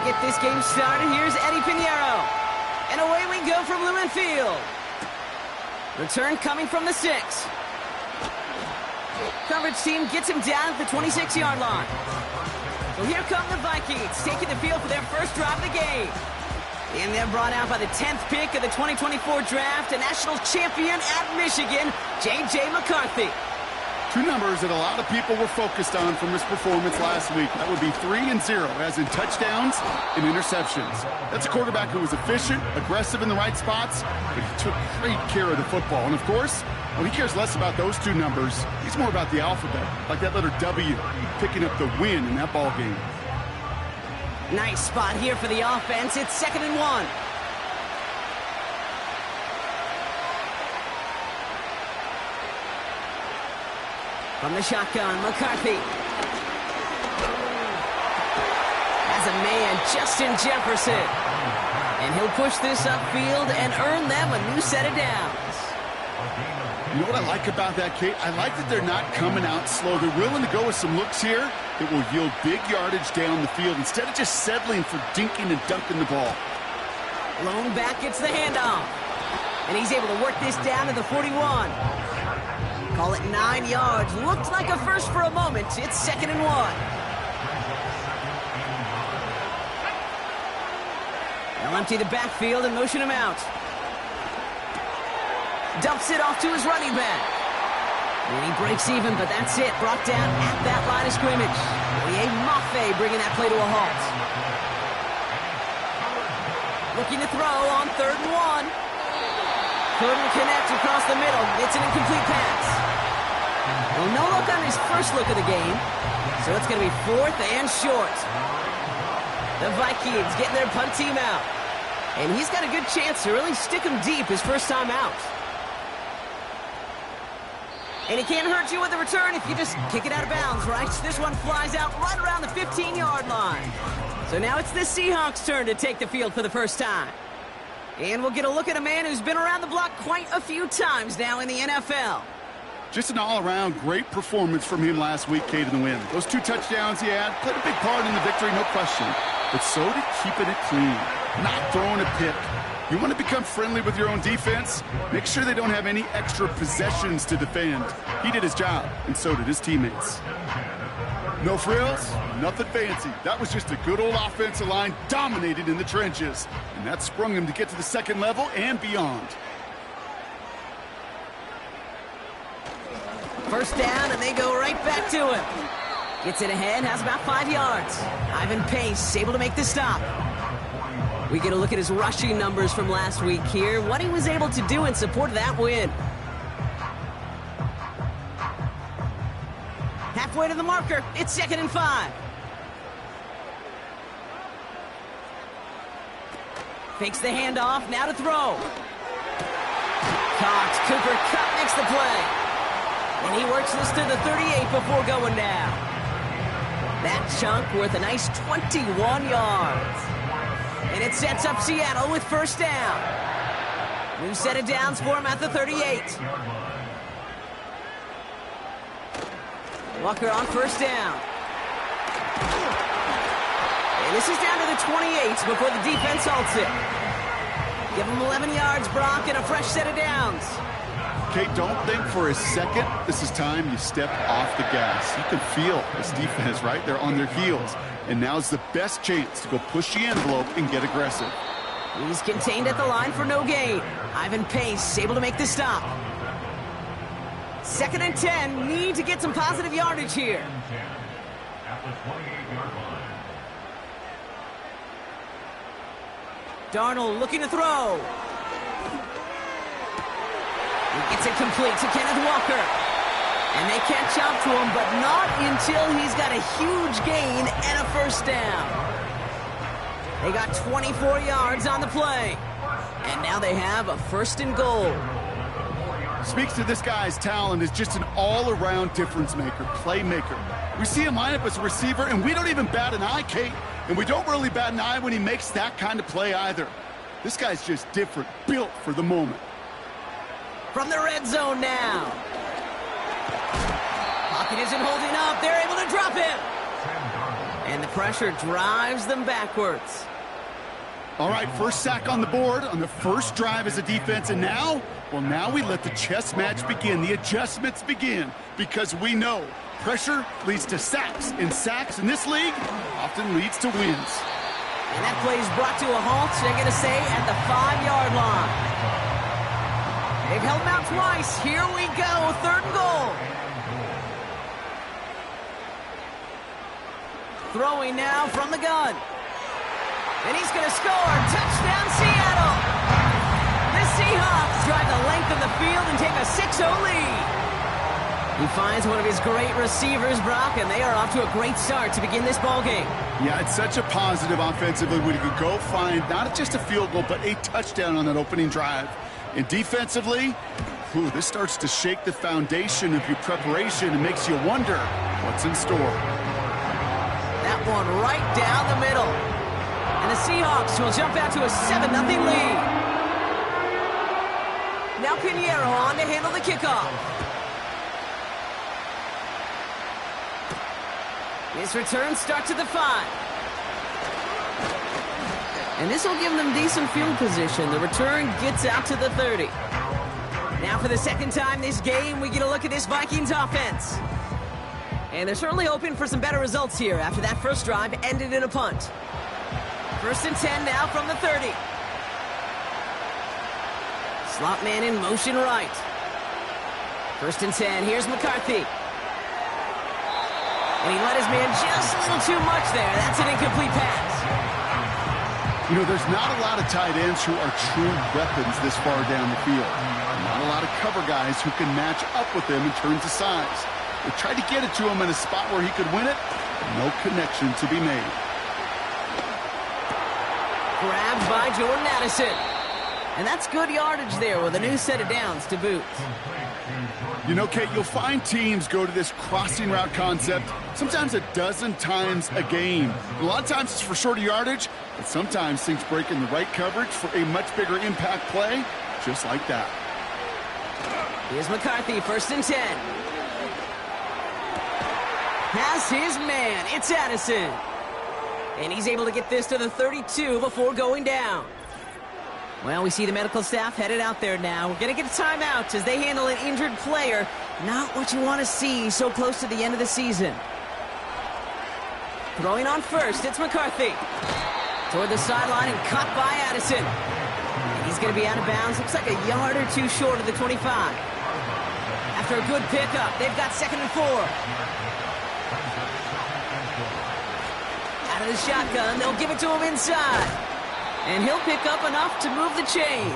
get this game started, here's Eddie Pinheiro. And away we go from Lumen Field. Return coming from the 6. Coverage team gets him down at the 26-yard line. So here come the Vikings, taking the field for their first drive of the game. And they're brought out by the 10th pick of the 2024 draft, a national champion at Michigan, J.J. McCarthy. Two numbers that a lot of people were focused on from his performance last week. That would be 3 and 0, as in touchdowns and interceptions. That's a quarterback who was efficient, aggressive in the right spots, but he took great care of the football. And of course, well, he cares less about those two numbers. He's more about the alphabet, like that letter W, picking up the win in that ball game. Nice spot here for the offense. It's 2nd and 1. From the shotgun, McCarthy has a man, Justin Jefferson. And he'll push this upfield and earn them a new set of downs. You know what I like about that, Kate? I like that they're not coming out slow. They're willing to go with some looks here that will yield big yardage down the field instead of just settling for dinking and dunking the ball. Lone back gets the handoff. And he's able to work this down to the 41. Call it 9 yards. Looked like a first for a moment. It's 2nd and 1. They'll empty the backfield and motion him out. Dumps it off to his running back. And he breaks even, but that's it. Brought down at that line of scrimmage. Liam Maffei bringing that play to a halt. Looking to throw on 3rd and 1. Couldn't connect across the middle. It's an incomplete pass. Well, no look on his first look of the game. So it's going to be 4th and short. The Vikings getting their punt team out. And he's got a good chance to really stick him deep his first time out. And he can't hurt you with the return if you just kick it out of bounds, right? This one flies out right around the 15-yard line. So now it's the Seahawks' turn to take the field for the first time. And we'll get a look at a man who's been around the block quite a few times now in the NFL. Just an all-around great performance from him last week, Kate, in the win. Those 2 touchdowns he had played a big part in the victory, no question. But so did keeping it clean, not throwing a pick. You want to become friendly with your own defense? Make sure they don't have any extra possessions to defend. He did his job, and so did his teammates. No frills, nothing fancy. That was just a good old offensive line dominated in the trenches. And that sprung him to get to the 2nd level and beyond. First down, and they go right back to him. Gets it ahead, has about 5 yards. Ivan Pace able to make the stop. We get a look at his rushing numbers from last week here, what he was able to do in support of that win. Halfway to the marker, it's 2nd and 5. Fakes the handoff, now to throw. Cox, Cooper Kupp makes the play. And he works this to the 38 before going down. That chunk worth a nice 21 yards. And it sets up Seattle with first down. New set of downs for him at the 38. Walker on first down. And this is down to the 28 before the defense halts it. Give him 11 yards, Brock, and a fresh set of downs. Kate, don't think for a second this is time you step off the gas. You can feel this defense, right? They're on their heels. And now's the best chance to go push the envelope and get aggressive. He's contained at the line for no gain. Ivan Pace able to make the stop. 2nd and 10. Need to get some positive yardage here. Darnold looking to throw. He gets it complete to Kenneth Walker. And they catch up to him, but not until he's got a huge gain and a first down. They got 24 yards on the play. And now they have a 1st and goal. Speaks to this guy's talent as just an all-around difference maker, playmaker. We see him line up as a receiver, and we don't even bat an eye, Kate. And we don't really bat an eye when he makes that kind of play either. This guy's just different, built for the moment. From the red zone now. Pocket isn't holding up. They're able to drop him. And the pressure drives them backwards. All right, first sack on the board on the first drive as a defense, and now, well, now we let the chess match begin, the adjustments begin, because we know pressure leads to sacks, and sacks in this league often leads to wins. And that play is brought to a halt, they're going to say, at the 5-yard line. They've held him out twice. Here we go, 3rd and goal. Throwing now from the gun. And he's going to score. Touchdown, Seattle. The Seahawks drive the length of the field and take a 6-0 lead. He finds one of his great receivers, Brock, and they are off to a great start to begin this ballgame. Yeah, it's such a positive offensively when you could go find not just a field goal, but a touchdown on that opening drive. And defensively, this starts to shake the foundation of your preparation and makes you wonder what's in store. That one right down the middle. And the Seahawks will jump out to a 7-0 lead. Now Pinheiro on to handle the kickoff. His return starts at the 5. And this will give them decent field position. The return gets out to the 30. Now for the second time this game, we get a look at this Vikings offense. And they're certainly hoping for some better results here after that first drive ended in a punt. 1st and 10 now from the 30. Slot man in motion right. 1st and 10. Here's McCarthy. And he let his man just a little too much there. That's an incomplete pass. You know, there's not a lot of tight ends who are true weapons this far down the field. Not a lot of cover guys who can match up with them in terms of size. They tried to get it to him in a spot where he could win it. No connection to be made. Grabbed by Jordan Addison. And that's good yardage there with a new set of downs to boot. You know, Kate, you'll find teams go to this crossing route concept sometimes a dozen times a game. A lot of times it's for shorter yardage, but sometimes things break in the right coverage for a much bigger impact play, just like that. Here's McCarthy, 1st and 10. Has his man. It's Addison. And he's able to get this to the 32 before going down. Well, we see the medical staff headed out there now. We're going to get a timeout as they handle an injured player. Not what you want to see so close to the end of the season. Throwing on first, it's McCarthy. Toward the sideline and caught by Addison. And he's going to be out of bounds. Looks like a yard or two short of the 25. After a good pickup, they've got 2nd and 4. Out of the shotgun, they'll give it to him inside. And he'll pick up enough to move the chains.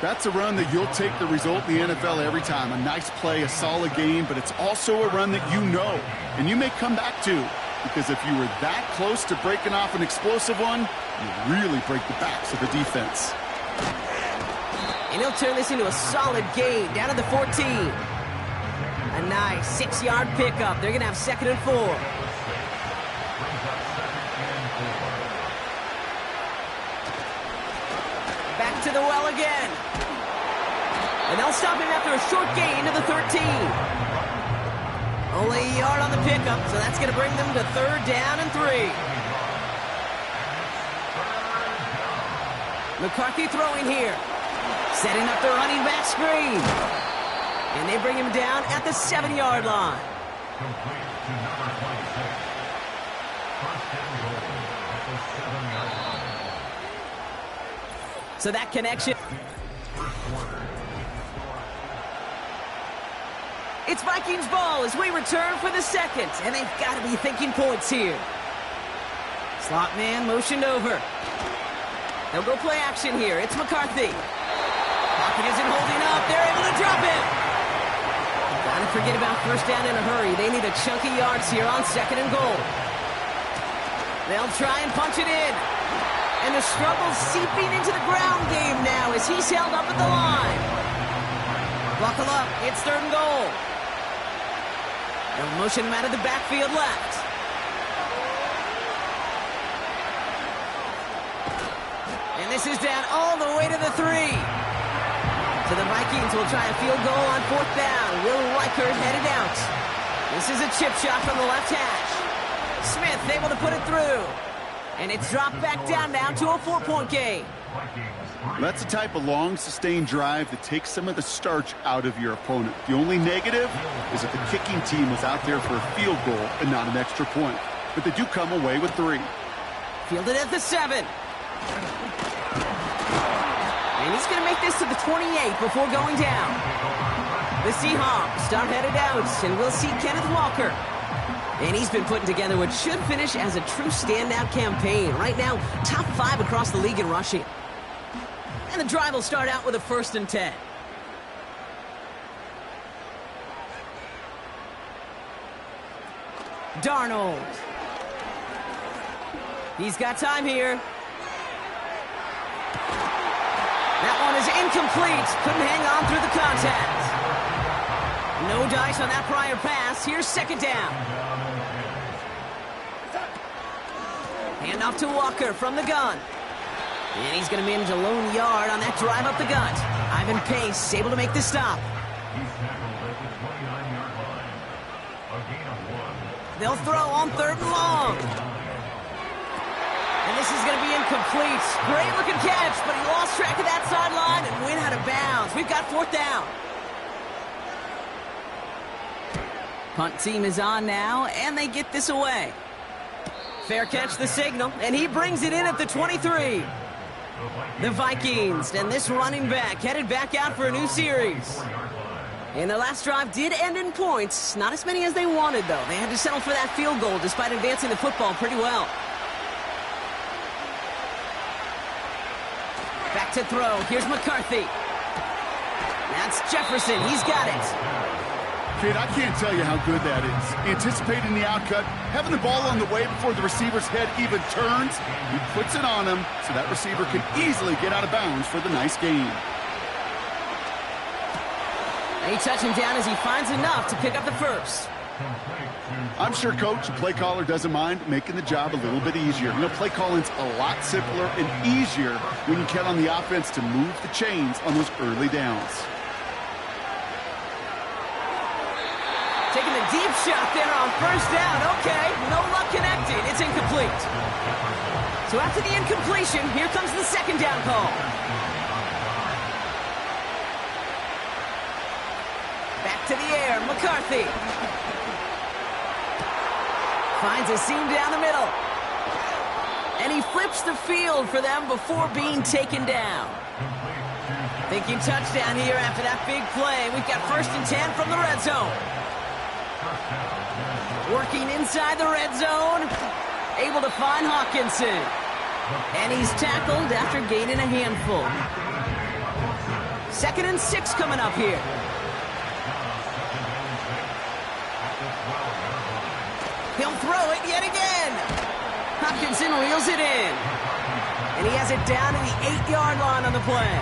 That's a run that you'll take the result in the NFL every time. A nice play, a solid game, but it's also a run that you know and you may come back to, because if you were that close to breaking off an explosive one, you really break the backs of the defense. And he'll turn this into a solid gain down to the 14. A nice 6-yard pickup. They're going to have 2nd and 4. Back to the well again. And they'll stop him after a short gain to the 13. Only a yard on the pickup, so that's going to bring them to 3rd down and 3. McCarthy throwing here. Setting up the running back screen. And they bring him down at the 7-yard line. So that connection. It's Vikings ball as we return for the 2nd, and they've got to be thinking points here. Slot man motioned over. They'll go play action here. It's McCarthy. Pocket isn't holding up. They're able to drop it. Gotta forget about 1st down in a hurry. They need a chunky yards here on 2nd and goal. They'll try and punch it in. And the struggle seeping into the ground game now as he's held up at the line. Buckle up. It's 3rd and goal. They'll motion him out of the backfield left. And this is down all the way to the 3. So the Vikings will try a field goal on 4th down. Will Reichert headed out. This is a chip shot from the left hash. Smith able to put it through. And it's dropped back down now to a 4-point game. That's the type of long, sustained drive that takes some of the starch out of your opponent. The only negative is that the kicking team was out there for a field goal and not an extra point. But they do come away with 3. Fielded at the 7. And he's going to make this to the 28 before going down. The Seahawks are headed out, and we'll see Kenneth Walker. And he's been putting together what should finish as a true standout campaign. Right now, top 5 across the league in rushing. And the drive will start out with a 1st and 10. Darnold. He's got time here. That one is incomplete. Couldn't hang on through the contact. No dice on that prior pass. Here's 2nd down. Hand off to Walker from the gun. And he's going to manage a lone yard on that drive up the gut. Ivan Pace able to make the stop. They'll throw on 3rd and long. And this is going to be incomplete. Great looking catch, but he lost track of that sideline and went out of bounds. We've got 4th down. Punt team is on now, and they get this away. Fair catch, the signal, and he brings it in at the 23. The Vikings and this running back headed back out for a new series. And their last drive did end in points. Not as many as they wanted, though. They had to settle for that field goal despite advancing the football pretty well. Back to throw. Here's McCarthy. That's Jefferson. He's got it. Kid, I can't tell you how good that is. Anticipating the outcut, having the ball on the way before the receiver's head even turns, he puts it on him so that receiver can easily get out of bounds for the nice gain. They touch him down as he finds enough to pick up the 1st. I'm sure coach and play caller doesn't mind making the job a little bit easier. You know, play calling's a lot simpler and easier when you count on the offense to move the chains on those early downs. Taking a deep shot there on 1st down. Okay, no luck connecting. It's incomplete. So after the incompletion, here comes the 2nd down call. Back to the air, McCarthy. Finds a seam down the middle. And he flips the field for them before being taken down. Thinking touchdown here after that big play. We've got 1st and 10 from the red zone. Working inside the red zone. Able to find Hawkinson. And he's tackled after gaining a handful. 2nd and 6 coming up here. He'll throw it yet again. Hopkinson reels it in. And he has it down to the 8-yard line on the play.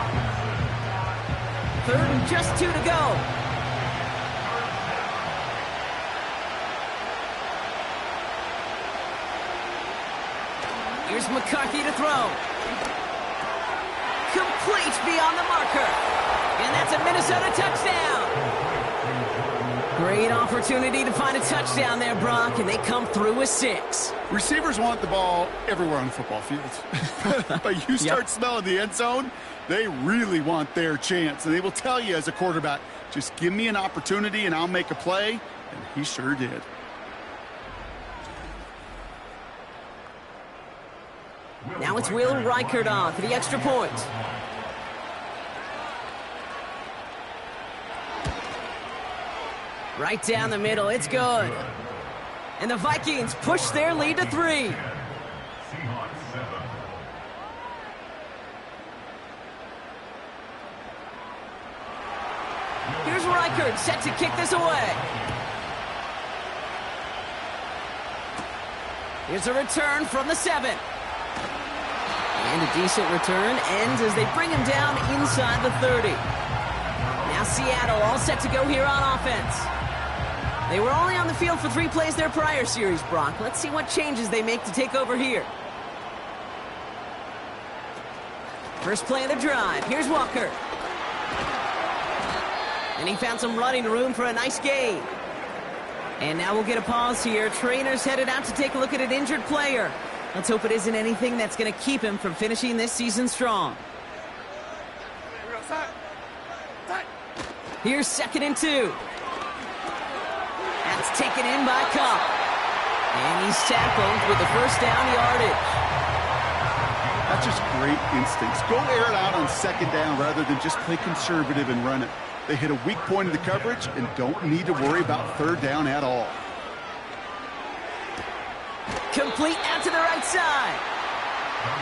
3rd and just 2 to go. Here's McCarthy to throw. Complete beyond the marker. And that's a Minnesota touchdown. Great opportunity to find a touchdown there, Brock, and they come through with 6. Receivers want the ball everywhere on the football field. But you start smelling the end zone, they really want their chance. And they will tell you as a quarterback, just give me an opportunity and I'll make a play. And he sure did. Now it's Will Reichert on for the extra point. Right down the middle, it's good. And the Vikings push their lead to 3. Here's Reichert set to kick this away. Here's a return from the 7. And a decent return ends as they bring him down inside the 30. Now Seattle all set to go here on offense. They were only on the field for 3 plays their prior series, Brock. Let's see what changes they make to take over here. First play of the drive. Here's Walker. And he found some running room for a nice gain. And now we'll get a pause here. Trainer's headed out to take a look at an injured player. Let's hope it isn't anything that's going to keep him from finishing this season strong. Here's 2nd and 2. That's taken in by Cup. And he's tackled with the first down yardage. That's just great instincts. Go air it out on 2nd down rather than just play conservative and run it. They hit a weak point in the coverage and don't need to worry about 3rd down at all. Complete out to the right side.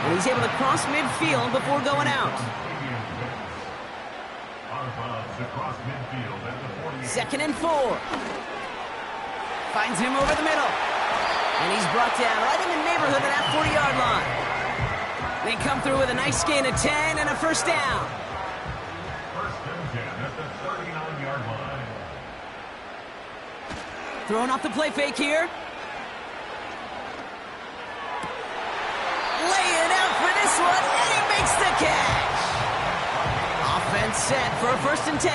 And he's able to cross midfield before going out. 2nd and 4. Finds him over the middle. And he's brought down right in the neighborhood of that 40-yard line. They come through with a nice gain of 10 and a first down. Throwing off the play fake here. Laying out for this one, and he makes the catch. Offense set for a 1st and 10.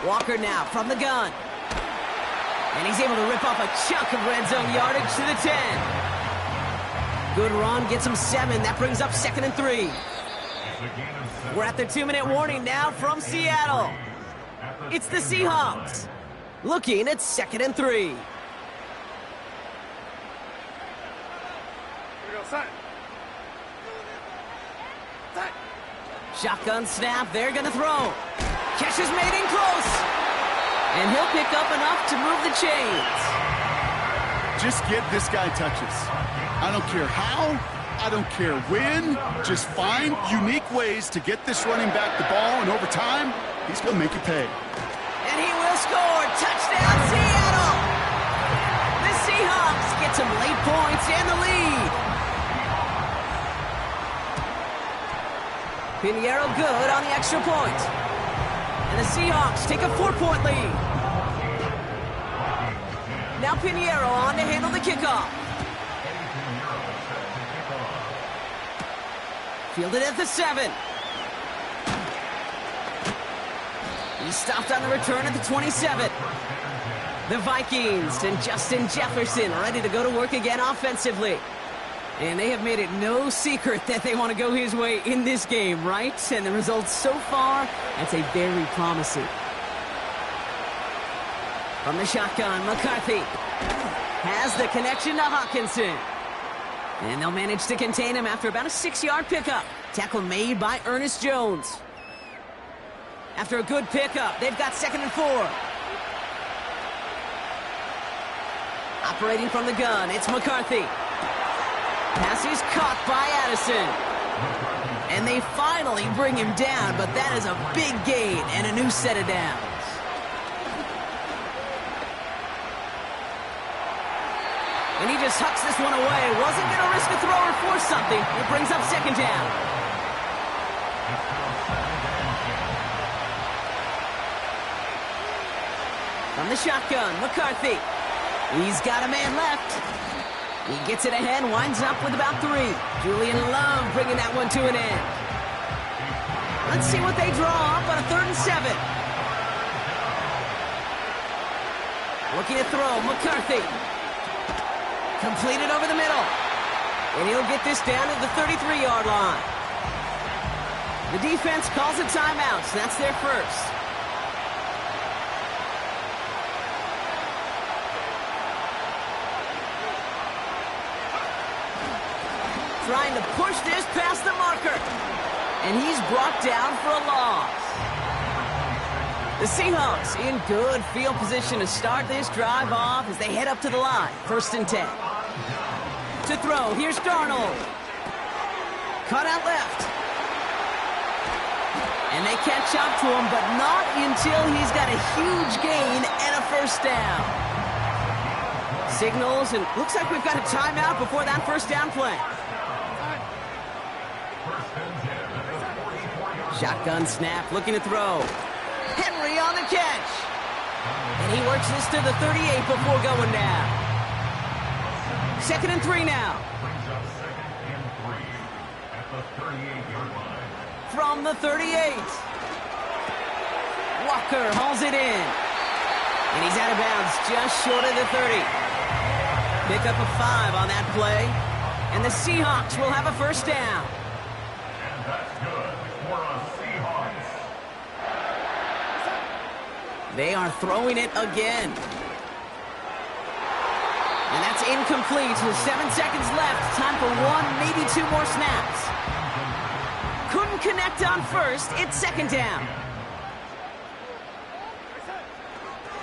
Walker now from the gun. And he's able to rip off a chunk of red zone yardage to the 10. Good run, gets him 7. That brings up 2nd and 3. We're at the 2-minute warning now from Seattle. It's the Seahawks looking at 2nd and 3. Shotgun snap, they're going to throw. Catch is made in close. And he'll pick up enough to move the chains. Just get this guy touches. I don't care how, I don't care when. Just find unique ways to get this running back the ball, and over time, he's going to make you pay. And he will score. Touchdown, Seattle! The Seahawks get some late points and the lead. Pinheiro good on the extra point. And the Seahawks take a 4-point lead. Now Pinheiro on to handle the kickoff. Fielded at the 7. He stopped on the return at the 27. The Vikings and Justin Jefferson ready to go to work again offensively. And they have made it no secret that they want to go his way in this game, right? And the results so far, that's a very promising. From the shotgun, McCarthy has the connection to Hawkinson. And they'll manage to contain him after about a 6-yard pickup. Tackle made by Ernest Jones. After a good pickup, they've got 2nd and 4. Operating from the gun, it's McCarthy. Pass is caught by Addison. And they finally bring him down, but that is a big gain and a new set of downs. And he just hucks this one away. Wasn't going to risk a throw or force something. It brings up 2nd down. From the shotgun, McCarthy. He's got a man left. He gets it ahead, winds up with about 3. Julian Love bringing that one to an end. Let's see what they draw up on a 3rd and 7. Looking to throw, McCarthy. Completed over the middle. And he'll get this down to the 33-yard line. The defense calls a timeout, so that's their first. Trying to push this past the marker. And he's brought down for a loss. The Seahawks in good field position to start this drive off as they head up to the line. 1st and 10. To throw, here's Darnold. Cut out left. And they catch up to him, but not until he's got a huge gain and a 1st down. Signals, and looks like we've got a timeout before that 1st down play. Shotgun snap, looking to throw. Henry on the catch. And he works this to the 38 before going down. 2nd and 3 now. From the 38. Walker hauls it in. And he's out of bounds just short of the 30. Pick up a 5 on that play. And the Seahawks will have a first down. And that's good for a Seahawks. They are throwing it again. And that's incomplete. 7 seconds left. Time for 1, maybe 2 more snaps. Couldn't connect on first. It's second down.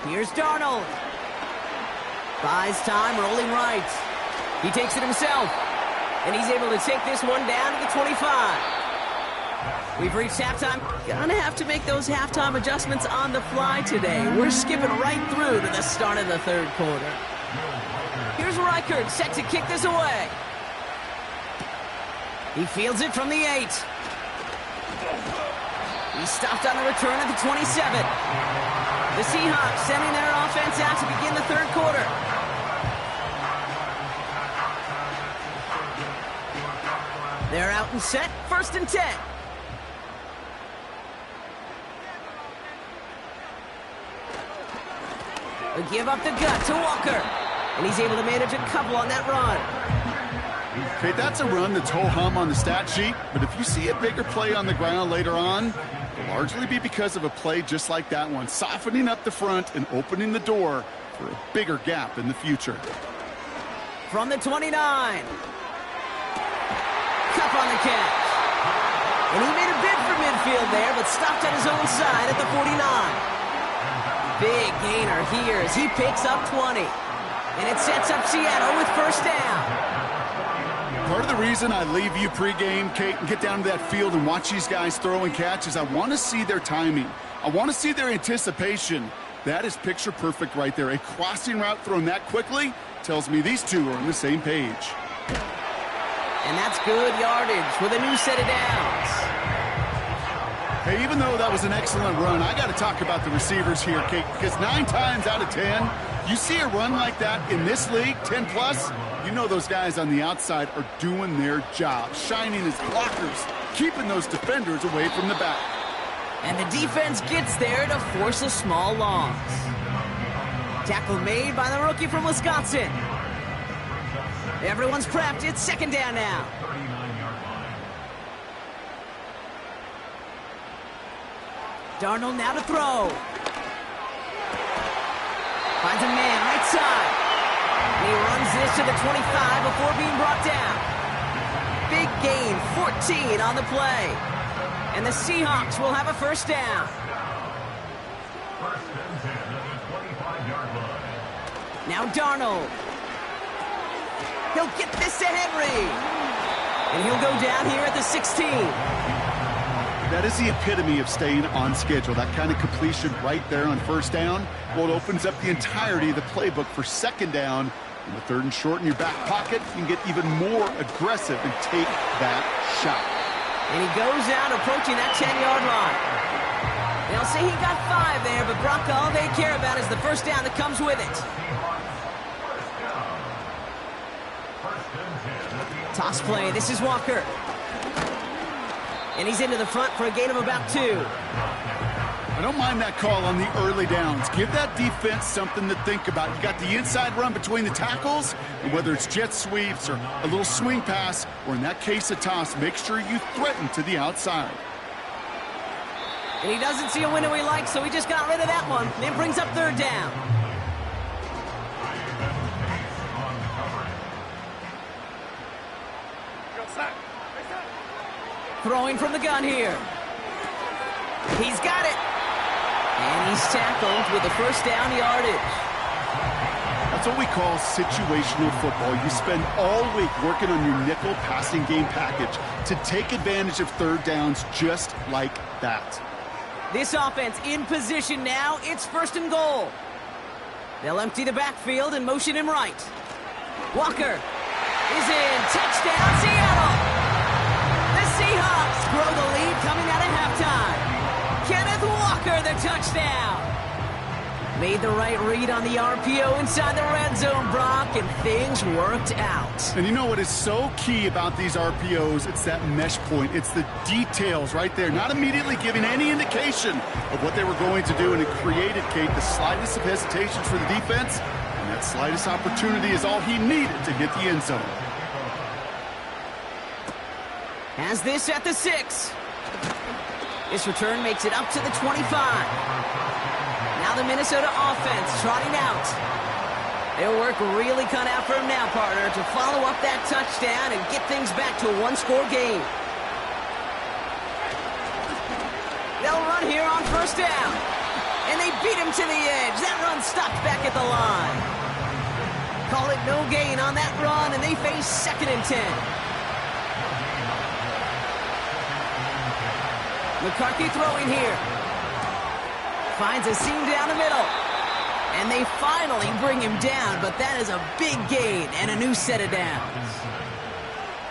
Here's Darnold. Buys time, rolling right. He takes it himself. And he's able to take this one down to the 25. We've reached halftime. Gonna have to make those halftime adjustments on the fly today. We're skipping right through to the start of the third quarter. Here's Reichert set to kick this away. He fields it from the 8. He stopped on the return at the 27. The Seahawks sending their offense out to begin the third quarter. They're out and set, 1st and 10. They give up the gut to Walker. And he's able to manage a couple on that run. Okay, that's a run that's ho-hum on the stat sheet, but if you see a bigger play on the ground later on, it'll largely be because of a play just like that one, softening up the front and opening the door for a bigger gap in the future. From the 29. Cup on the catch. And he made a bid for midfield there, but stopped at his own side at the 49. Big gainer here as he picks up 20. And it sets up Seattle with first down. Part of the reason I leave you pregame, Kate, and get down to that field and watch these guys throw and catch is I want to see their timing. I want to see their anticipation. That is picture perfect right there. A crossing route thrown that quickly tells me these two are on the same page. And that's good yardage with a new set of downs. Hey, even though that was an excellent run, I got to talk about the receivers here, Kate, because 9 times out of 10, you see a run like that in this league, 10 plus, you know those guys on the outside are doing their job, shining as blockers, keeping those defenders away from the back. And the defense gets there to force a small loss. Tackle made by the rookie from Wisconsin. Everyone's prepped. It's second down now. Darnold now to throw. Finds a man right side. And he runs this to the 25 before being brought down. Big gain, 14 on the play. And the Seahawks will have a first down. First and 10 at the 25-yard line. Now Darnold. He'll get this to Henry. And he'll go down here at the 16. That is the epitome of staying on schedule. That kind of completion right there on first down. Well, it opens up the entirety of the playbook for second down. In the 3rd and short in your back pocket, you can get even more aggressive and take that shot. And he goes out approaching that 10-yard line. They'll say he got 5 there, but Brock, all they care about is the first down that comes with it. Toss play. This is Walker. And he's into the front for a gain of about 2. I don't mind that call on the early downs. Give that defense something to think about. You got the inside run between the tackles, and whether it's jet sweeps or a little swing pass, or in that case a toss, make sure you threaten to the outside. And he doesn't see a window he likes, so he just got rid of that one. Then brings up third down. Throwing from the gun here. He's got it. And he's tackled with the first down yardage. That's what we call situational football. You spend all week working on your nickel passing game package to take advantage of third downs just like that. This offense in position now. It's 1st and goal. They'll empty the backfield and motion him right. Walker is in. Touchdown, Seattle. The Seahawks grow the lead coming out of halftime. Kenneth Walker, the touchdown. Made the right read on the RPO inside the red zone, Brock, and things worked out. And you know what is so key about these RPOs? It's that mesh point. It's the details right there. Not immediately giving any indication of what they were going to do, and it created, Kate, the slightest of hesitations for the defense. And that slightest opportunity is all he needed to hit the end zone. Has this at the 6. This return makes it up to the 25. Now the Minnesota offense trotting out. Their work really cut out for him now, partner, to follow up that touchdown and get things back to a one-score game. They'll run here on first down. And they beat him to the edge. That run stopped back at the line. Call it no gain on that run, and they face 2nd and 10. McCarthy throwing here. Finds a seam down the middle. And they finally bring him down, but that is a big gain and a new set of downs.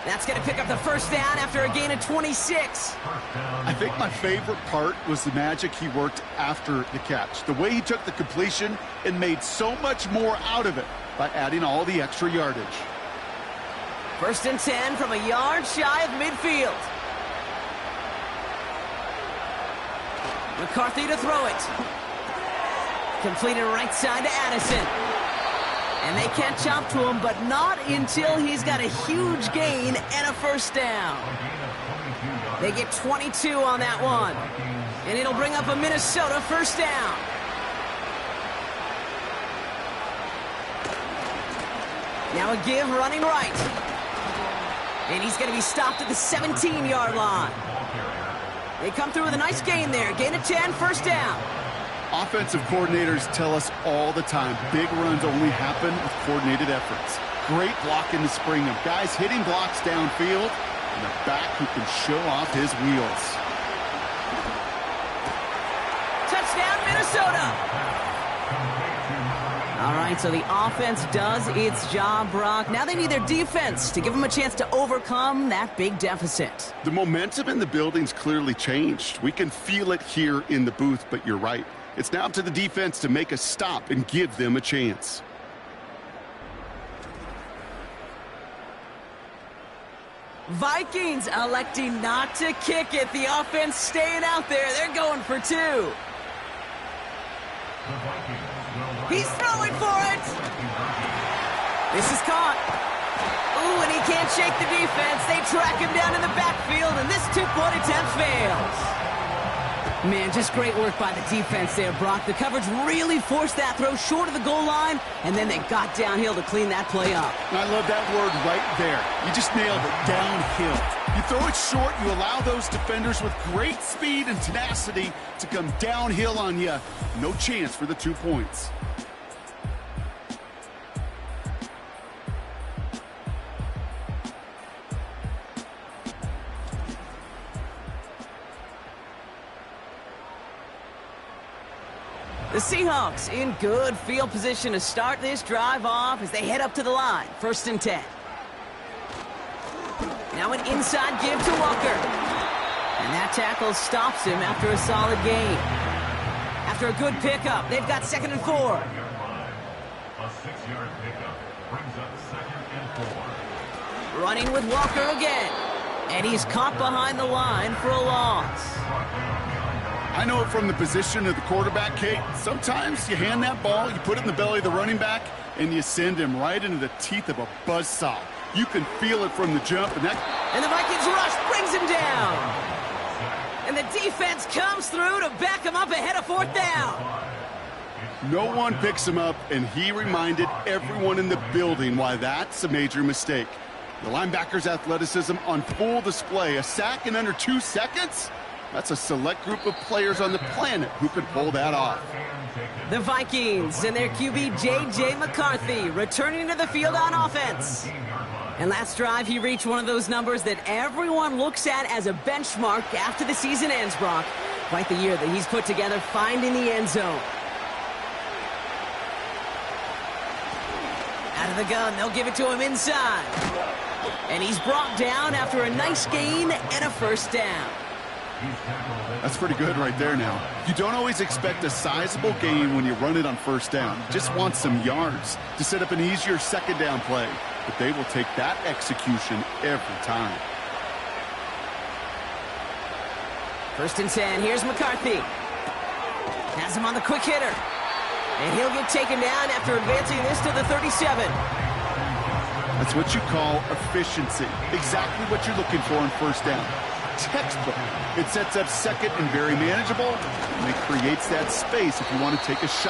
That's going to pick up the first down after a gain of 26. I think my favorite part was the magic he worked after the catch. The way he took the completion and made so much more out of it by adding all the extra yardage. 1st and 10 from a yard shy of midfield. McCarthy to throw it. Completed right side to Addison. And they can't chop to him, but not until he's got a huge gain and a first down. They get 22 on that one. And it'll bring up a Minnesota first down. Now a give running right. And he's going to be stopped at the 17-yard line. They come through with a nice gain there. Gain of 10, first down. Offensive coordinators tell us all the time, big runs only happen with coordinated efforts. Great block in the spring of guys hitting blocks downfield, and a back who can show off his wheels. Touchdown, Minnesota! All right, so the offense does its job, Brock. Now they need their defense to give them a chance to overcome that big deficit. The momentum in the building's clearly changed. We can feel it here in the booth, but you're right. It's now up to the defense to make a stop and give them a chance. Vikings electing not to kick it. The offense staying out there. They're going for 2. He's throwing for it. This is caught. Ooh, and he can't shake the defense. They track him down in the backfield, and this 2-point attempt fails. Man, just great work by the defense there, Brock. The coverage really forced that throw short of the goal line, and then they got downhill to clean that play up. And I love that word right there. You just nailed it, downhill. You throw it short, you allow those defenders with great speed and tenacity to come downhill on you. No chance for the 2 points. The Seahawks in good field position to start this drive off as they head up to the line. 1st and 10. Now an inside give to Walker. And that tackle stops him after a solid gain. After a good pickup, they've got 2nd and 4. A 6-yard pickup brings up 2nd and 4. Running with Walker again. And he's caught behind the line for a loss. I know it from the position of the quarterback, Kate. Sometimes you hand that ball, you put it in the belly of the running back, and you send him right into the teeth of a buzzsaw. You can feel it from the jump, and the Vikings rush brings him down. And the defense comes through to back him up ahead of 4th down. No one picks him up, and he reminded everyone in the building why that's a major mistake. The linebacker's athleticism on full display. A sack in under 2 seconds? That's a select group of players on the planet who could pull that off. The Vikings and their QB J.J. McCarthy returning to the field on offense. And last drive, he reached one of those numbers that everyone looks at as a benchmark after the season ends, Brock. Quite the year that he's put together finding the end zone. Out of the gun, they'll give it to him inside. And he's brought down after a nice gain and a first down. That's pretty good right there now. You don't always expect a sizable gain when you run it on first down. You just want some yards to set up an easier second down play. But they will take that execution every time. 1st and 10. Here's McCarthy. Has him on the quick hitter. And he'll get taken down after advancing this to the 37. That's what you call efficiency. Exactly what you're looking for on first down. Textbook. It sets up second and very manageable, and it creates that space if you want to take a shot.